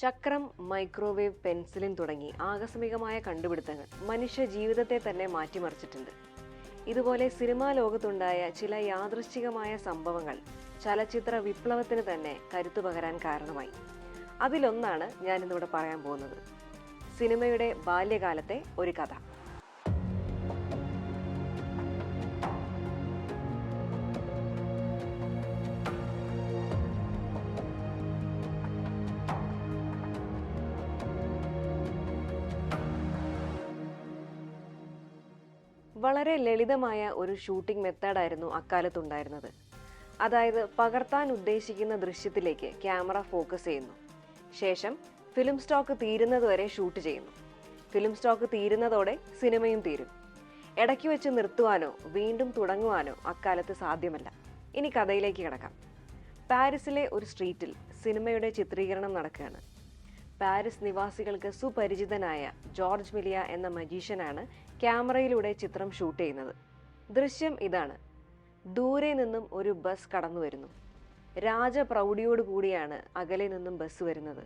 ചക്രം, microwave, penicillin തുടങ്ങി ആകസ്മികമായ കണ്ടുപിടുത്തങ്ങൾ മനുഷ്യ ജീവിതത്തെ തന്നെ മാറ്റിമറിച്ചിട്ടുണ്ട്. ഇതുപോലെ സിനിമാ ലോകത്തുണ്ടായ ചില യാദൃശ്ചികമായ സംഭവങ്ങൾ ചലച്ചിത്ര വിപ്ലവത്തിന് തന്നെ കരുത്തു പകരാൻ കാരണമായി. അതിലൊന്നാണ് ഞാനിന്നിവിടെ പറയാൻ പോകുന്നത്. സിനിമയുടെ ബാല്യകാലത്തെ ഒരു കഥ. വളരെ ലളിതമായ ഒരു ഷൂട്ടിംഗ് മെത്തേഡായിരുന്നു അക്കാലത്തുണ്ടായിരുന്നത്. അതായത് പകർത്താൻ ഉദ്ദേശിക്കുന്ന ദൃശ്യത്തിലേക്ക് ക്യാമറ ഫോക്കസ് ചെയ്യുന്നു. ശേഷം ഫിലിം സ്റ്റോക്ക് തീരുന്നതുവരെ ഷൂട്ട് ചെയ്യുന്നു. ഫിലിം സ്റ്റോക്ക് തീരുന്നതോടെ സിനിമയും തീരും. ഇടയ്ക്ക് വെച്ച് നിർത്തുവാനോ വീണ്ടും തുടങ്ങുവാനോ അക്കാലത്ത് സാധ്യമല്ല. ഇനി കഥയിലേക്ക് കിടക്കാം. പാരീസിലെ ഒരു സ്ട്രീറ്റിൽ സിനിമയുടെ ചിത്രീകരണം നടക്കുകയാണ്. പാരീസ് നിവാസികൾക്ക് സുപരിചിതനായ ജോർജ് മിലിയ എന്ന മജീഷ്യനാണ് ക്യാമറയിലൂടെ ചിത്രം ഷൂട്ട് ചെയ്യുന്നത്. ദൃശ്യം ഇതാണ്. ദൂരെ നിന്നും ഒരു ബസ് കടന്നു വരുന്നു. രാജപ്രൗഢിയോടുകൂടിയാണ് അകലെ നിന്നും ബസ് വരുന്നത്.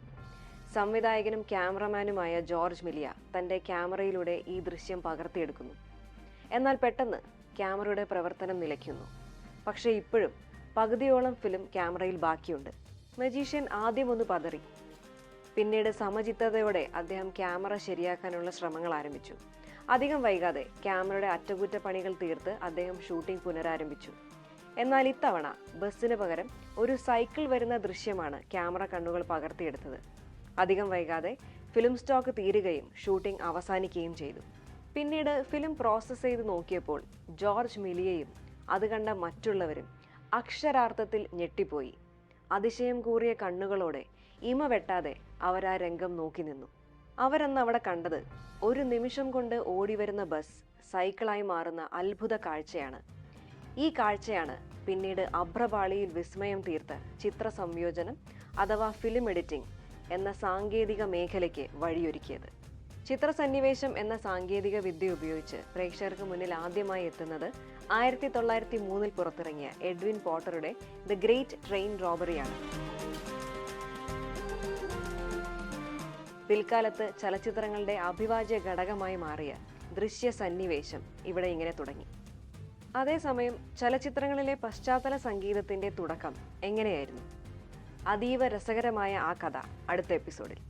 സംവിധായകനും ക്യാമറമാനുമായ ജോർജ് മിലിയ തൻ്റെ ക്യാമറയിലൂടെ ഈ ദൃശ്യം പകർത്തിയെടുക്കുന്നു. എന്നാൽ പെട്ടെന്ന് ക്യാമറയുടെ പ്രവർത്തനം നിലയ്ക്കുന്നു. പക്ഷേ ഇപ്പോഴും പകുതിയോളം ഫിലിം ക്യാമറയിൽ ബാക്കിയുണ്ട്. മജീഷ്യൻ ആദ്യം ഒന്ന് പതറി. പിന്നീട് സമചിത്തതയോടെ അദ്ദേഹം ക്യാമറ ശരിയാക്കാനുള്ള ശ്രമങ്ങൾ ആരംഭിച്ചു. അധികം വൈകാതെ ക്യാമറയുടെ അറ്റകുറ്റപ്പണികൾ തീർത്ത് അദ്ദേഹം ഷൂട്ടിംഗ് പുനരാരംഭിച്ചു. എന്നാൽ ഇത്തവണ ബസ്സിന് പകരം ഒരു സൈക്കിൾ വരുന്ന ദൃശ്യമാണ് ക്യാമറ കണ്ണുകൾ പകർത്തിയെടുത്തത്. അധികം വൈകാതെ ഫിലിം സ്റ്റോക്ക് തീരുകയും ഷൂട്ടിംഗ് അവസാനിക്കുകയും ചെയ്തു. പിന്നീട് ഫിലിം പ്രോസസ്സ് ചെയ്ത് നോക്കിയപ്പോൾ ജോർജ് മിലിയയും അത് കണ്ട മറ്റുള്ളവരും അക്ഷരാർത്ഥത്തിൽ ഞെട്ടിപ്പോയി. അതിശയം കൂറിയ കണ്ണുകളോടെ ഇമ വെട്ടാതെ അവരാ രംഗം നോക്കി നിന്നു. അവരന്ന് അവിടെ കണ്ടത് ഒരു നിമിഷം കൊണ്ട് ഓടിവരുന്ന ബസ് സൈക്കിളായി മാറുന്ന അത്ഭുത കാഴ്ചയാണ്. ഈ കാഴ്ചയാണ് പിന്നീട് അഭ്രപാളിയിൽ വിസ്മയം തീർത്ത ചിത്ര സംയോജനം അഥവാ ഫിലിം എഡിറ്റിംഗ് എന്ന സാങ്കേതിക മേഖലയ്ക്ക് വഴിയൊരുക്കിയത്. ചിത്രസന്നിവേശം എന്ന സാങ്കേതിക വിദ്യ ഉപയോഗിച്ച് പ്രേക്ഷകർക്ക് മുന്നിൽ ആദ്യമായി എത്തുന്നത് 1903 പുറത്തിറങ്ങിയ എഡ്വിൻ പോട്ടറുടെ ദ ഗ്രേറ്റ് ട്രെയിൻ റോബറിയാണ്. പിൽക്കാലത്ത് ചലച്ചിത്രങ്ങളുടെ അവിഭാജ്യ ഘടകമായി മാറിയ ദൃശ്യ സന്നിവേശം ഇവിടെ ഇങ്ങനെ തുടങ്ങി. അതേസമയം ചലച്ചിത്രങ്ങളിലെ പശ്ചാത്തല സംഗീതത്തിന്റെ തുടക്കം എങ്ങനെയായിരുന്നു? അതീവ രസകരമായ ആ കഥ അടുത്ത എപ്പിസോഡിൽ.